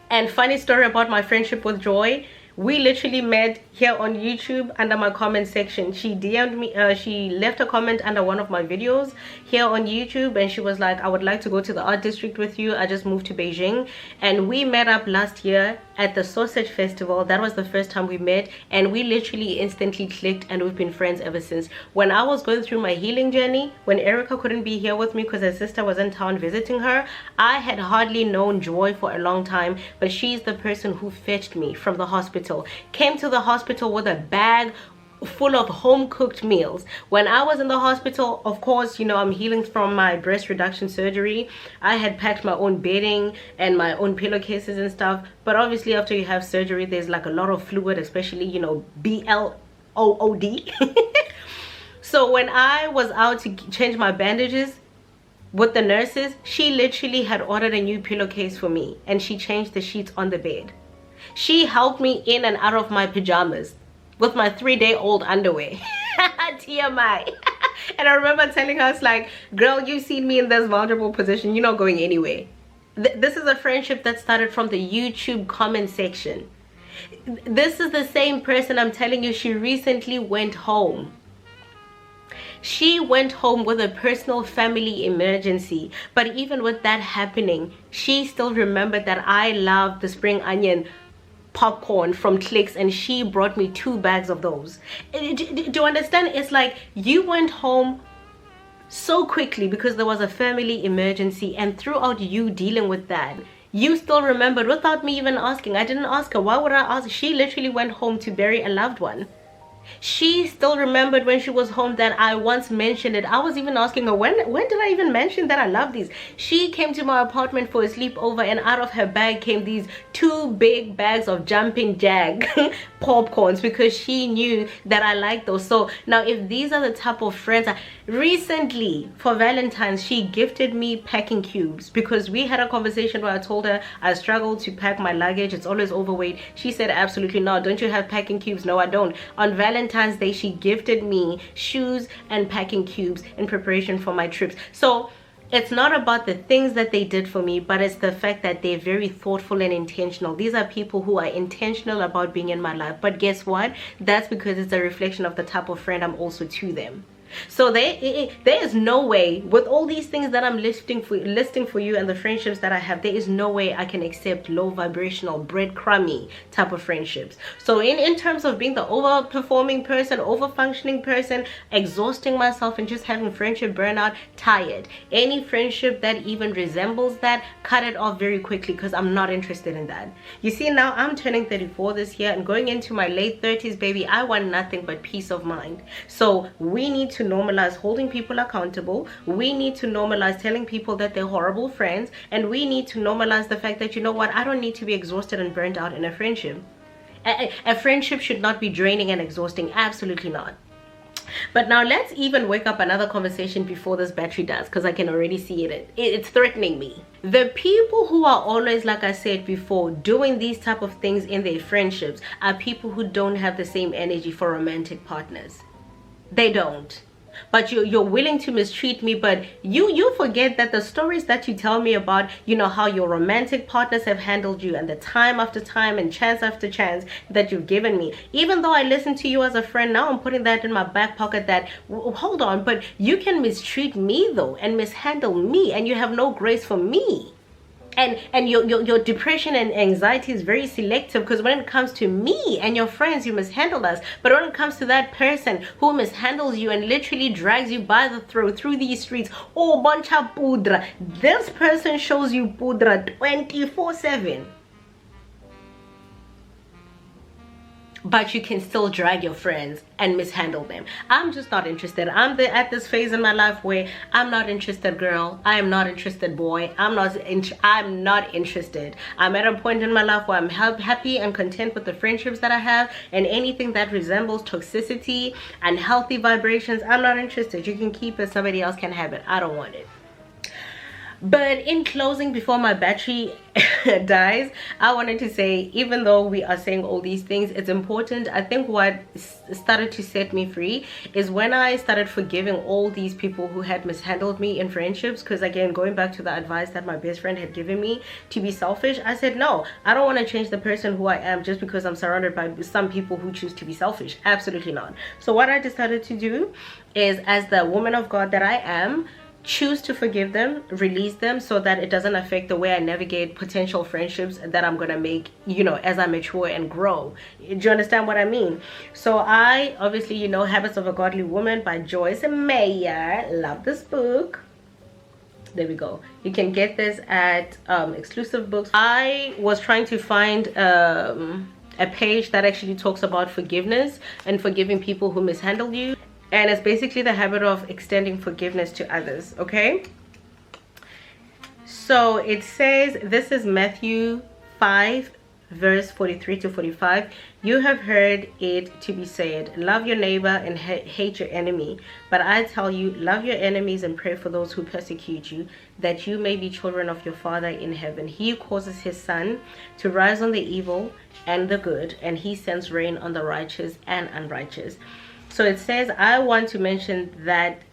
A: And funny story about my friendship with Joy, we literally met here on YouTube under my comment section. She DM'd me, she left a comment under one of my videos here on YouTube, and she was like, I would like to go to the art district with you. I just moved to Beijing. And we met up last year at the sausage festival. That was the first time we met, and we literally instantly clicked, and we've been friends ever since. When I was going through my healing journey, when Erica couldn't be here with me because her sister was in town visiting her, I had hardly known Joy for a long time, but she's the person who fetched me from the hospital, came to the hospital with a bag full of home-cooked meals. When I was in the hospital, of course, you know, I'm healing from my breast reduction surgery. I had packed my own bedding and my own pillowcases and stuff, but obviously after you have surgery, there's like a lot of fluid, especially, you know, BLOOD. So when I was out to change my bandages with the nurses, she literally had ordered a new pillowcase for me, and she changed the sheets on the bed. She helped me in and out of my pajamas with my 3-day-old underwear. TMI. And I remember telling her, it's like, girl, you've seen me in this vulnerable position, you're not going anywhere. This is a friendship that started from the YouTube comment section. This is the same person, I'm telling you, she recently went home. She went home with a personal family emergency, but even with that happening, she still remembered that I loved the spring onion popcorn from Clicks, and she brought me 2 bags of those. Do you understand? It's like you went home so quickly because there was a family emergency, and throughout you dealing with that, you still remembered without me even asking. I didn't ask her. Why would I ask? She literally went home to bury a loved one. She still remembered when she was home that I once mentioned it. I was even asking her, when did I even mention that I love these? She came to my apartment for a sleepover, and out of her bag came these 2 big bags of Jumping Jag popcorns because she knew that I like those. So now if these are the type of friends, recently for Valentine's, she gifted me packing cubes because we had a conversation where I told her I struggle to pack my luggage, it's always overweight. She said, absolutely not. Don't you have packing cubes? No, I don't. On Valentine's Day, she gifted me shoes and packing cubes in preparation for my trips. So it's not about the things that they did for me, but it's the fact that they're very thoughtful and intentional. These are people who are intentional about being in my life. But guess what? That's because it's a reflection of the type of friend I'm also to them. So there is no way, with all these things that I'm listing for you and the friendships that I have, there is no way I can accept low vibrational, breadcrumby type of friendships. So in terms of being the overperforming person, over-functioning person, exhausting myself and just having friendship burnout, tired. Any friendship that even resembles that, cut it off very quickly because I'm not interested in that. You see, now I'm turning 34 this year and going into my late 30s, baby. I want nothing but peace of mind. So we need to normalize holding people accountable. We need to normalize telling people that they're horrible friends, and we need to normalize the fact that, you know what, I don't need to be exhausted and burnt out in a friendship. A friendship should not be draining and exhausting. Absolutely not. But now let's even wake up another conversation before this battery does, because I can already see it's threatening me. The people who are always, like I said before, doing these type of things in their friendships are people who don't have the same energy for romantic partners. They don't. But you're willing to mistreat me, but you forget that the stories that you tell me about, you know, how your romantic partners have handled you, and the time after time and chance after chance that you've given me, even though I listen to you as a friend, now I'm putting that in my back pocket that, hold on, but you can mistreat me though and mishandle me, and you have no grace for me. And your depression and anxiety is very selective, because when it comes to me and your friends, you mishandle us. But when it comes to that person who mishandles you and literally drags you by the throat through these streets, oh, bancha pudra, this person shows you pudra 24/7. But you can still drag your friends and mishandle them. I'm just not interested. I'm at this phase in my life where I'm not interested, girl. I am not interested, boy. I'm not interested. I'm at a point in my life where I'm happy and content with the friendships that I have, and anything that resembles toxicity and healthy vibrations, I'm not interested. You can keep it. Somebody else can have it. I don't want it. But in closing, before my battery dies, I wanted to say, even though we are saying all these things, it's important. I think what started to set me free is when I started forgiving all these people who had mishandled me in friendships. Because again, going back to the advice that my best friend had given me to be selfish, I said, no, I don't want to change the person who I am just because I'm surrounded by some people who choose to be selfish. Absolutely not. So what I decided to do is, as the woman of God that I am, choose to forgive them, release them, so that it doesn't affect the way I navigate potential friendships that I'm gonna make, you know, as I mature and grow. Do you understand what I mean? So I obviously, you know, Habits of a Godly Woman by Joyce Meyer. Love this book. There we go. You can get this at exclusive books. I was trying to find a page that actually talks about forgiveness and forgiving people who mishandle you, and it's basically the habit of extending forgiveness to others. Okay, so it says, this is Matthew 5 verse 43 to 45. You have heard it to be said, love your neighbor and hate your enemy. But I tell you, love your enemies and pray for those who persecute you, that you may be children of your Father in heaven. He causes his sun to rise on the evil and the good, and he sends rain on the righteous and unrighteous. So it says, I want to mention that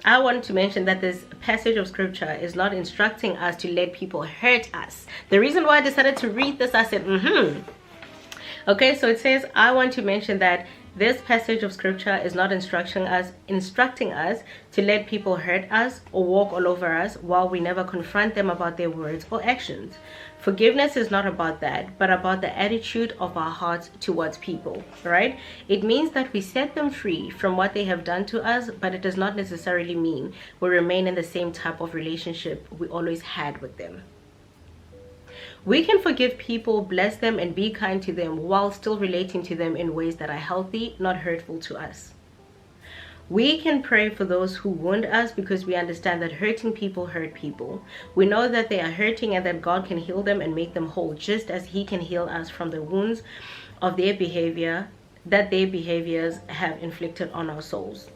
A: this passage of scripture is not instructing us to let people hurt us. The reason why I decided to read this, I said, okay, so it says, I want to mention that this passage of scripture is not instructing us to let people hurt us or walk all over us while we never confront them about their words or actions. Forgiveness is not about that, but about the attitude of our hearts towards people, right? It means that we set them free from what they have done to us, but it does not necessarily mean we remain in the same type of relationship we always had with them. We can forgive people, bless them, and be kind to them while still relating to them in ways that are healthy, not hurtful to us. We can pray for those who wound us because we understand that hurting people hurt people. We know that they are hurting and that God can heal them and make them whole, just as he can heal us from the wounds of their behavior that their behaviors have inflicted on our souls.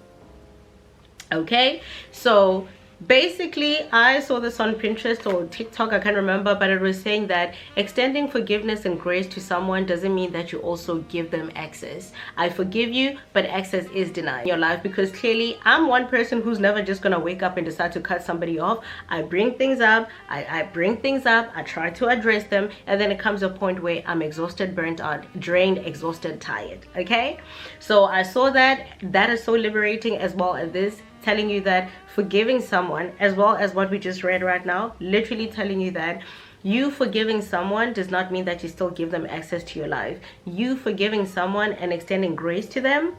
A: Okay, so basically, I saw this on Pinterest or TikTok, I can't remember, but it was saying that extending forgiveness and grace to someone doesn't mean that you also give them access. I forgive you, but access is denied in your life, because clearly I'm one person who's never just gonna wake up and decide to cut somebody off. I bring things up, I try to address them, and then it comes a point where I'm exhausted, burnt out, drained, exhausted, tired. Okay, so I saw that is so liberating, as well as this telling you that forgiving someone, as well as what we just read right now, literally telling you that you forgiving someone does not mean that you still give them access to your life. You forgiving someone and extending grace to them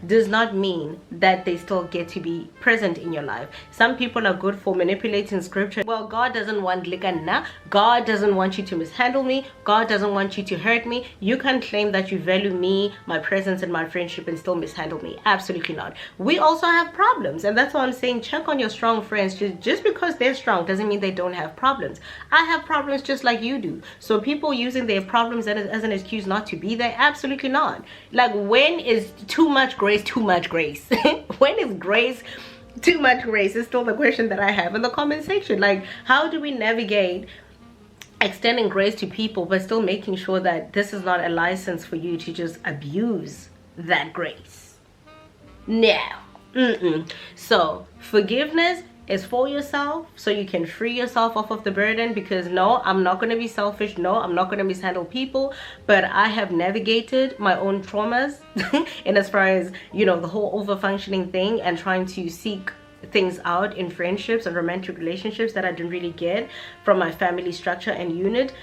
A: does not mean that they still get to be present in your life. Some people are good for manipulating scripture. Well, God doesn't want likanna. God doesn't want you to mishandle me. God doesn't want you to hurt me. You can't claim that you value me, my presence, and my friendship and still mishandle me. Absolutely not. We also have problems, and that's why I'm saying check on your strong friends. Just because they're strong doesn't mean they don't have problems. I have problems just like you do. So people using their problems as an excuse not to be there, absolutely not. Like, when is too much grace too much grace? When is grace too much grace is still the question that I have in the comment section. Like, how do we navigate extending grace to people but still making sure that this is not a license for you to just abuse that grace? No. So forgiveness is for yourself, so you can free yourself off of the burden, because no, I'm not going to be selfish. No, I'm not going to mishandle people, but I have navigated my own traumas and as far as, you know, the whole over functioning thing and trying to seek things out in friendships and romantic relationships that I didn't really get from my family structure and unit.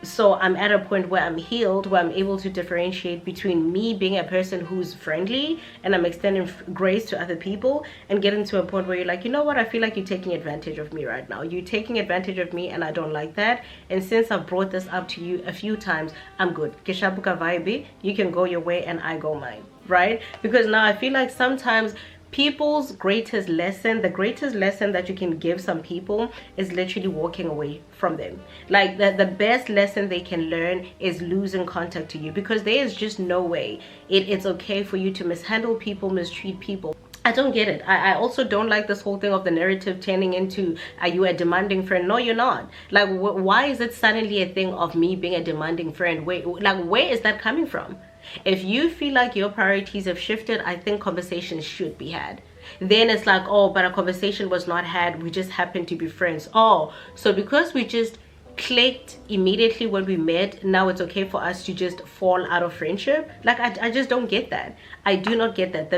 A: So I'm at a point where I'm healed, where I'm able to differentiate between me being a person who's friendly and I'm extending grace to other people, and getting to a point where you're like, you know what, I feel like you're taking advantage of me right now. You're taking advantage of me and I don't like that. And since I've brought this up to you a few times, I'm good. Kishabuka vibe, you can go your way and I go mine, right? Because now I feel like sometimes people's greatest lesson, the greatest lesson that you can give some people, is literally walking away from them. Like, the best lesson they can learn is losing contact to you, because there is just no way it's okay for you to mishandle people, mistreat people. I don't get it. I also don't like this whole thing of the narrative turning into, are you a demanding friend? No, you're not. Like, why is it suddenly a thing of me being a demanding friend? Where is that coming from? If you feel like your priorities have shifted, I think conversations should be had. Then it's like, oh, but a conversation was not had, we just happen to be friends. Oh, so because we just clicked immediately when we met, now it's okay for us to just fall out of friendship. Like, I just don't get that. I do not get that.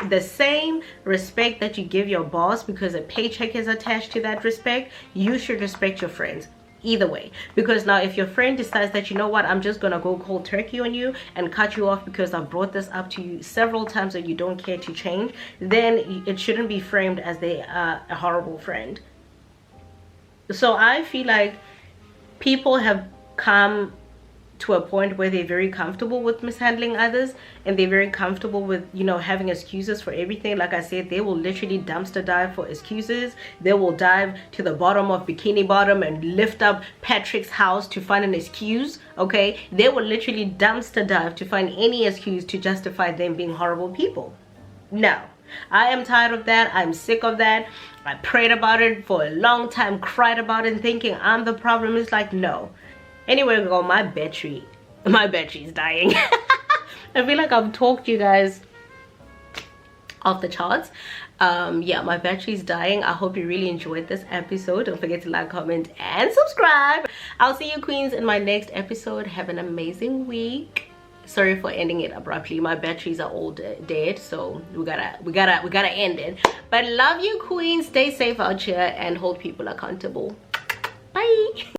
A: The same respect that you give your boss because a paycheck is attached to that respect, you should respect your friends either way. Because now if your friend decides that, you know what, I'm just gonna go cold turkey on you and cut you off because I brought this up to you several times and you don't care to change, then it shouldn't be framed as they are a horrible friend. So I feel like people have come to a point where they're very comfortable with mishandling others, and they're very comfortable with, you know, having excuses for everything. Like I said, they will literally dumpster dive for excuses. They will dive to the bottom of Bikini Bottom and lift up Patrick's house to find an excuse. Okay, they will literally dumpster dive to find any excuse to justify them being horrible people. No, I am tired of that. I'm sick of that. I prayed about it for a long time, cried about it, thinking I'm the problem. It's like, no. Anyway, girl, my battery is dying. I feel like I've talked you guys off the charts. Yeah, my battery's dying. I hope you really enjoyed this episode. Don't forget to like, comment, and subscribe. I'll see you queens in my next episode. Have an amazing week. Sorry for ending it abruptly. My batteries are all dead, so we gotta end it. But love you queens. Stay safe out here and hold people accountable. Bye.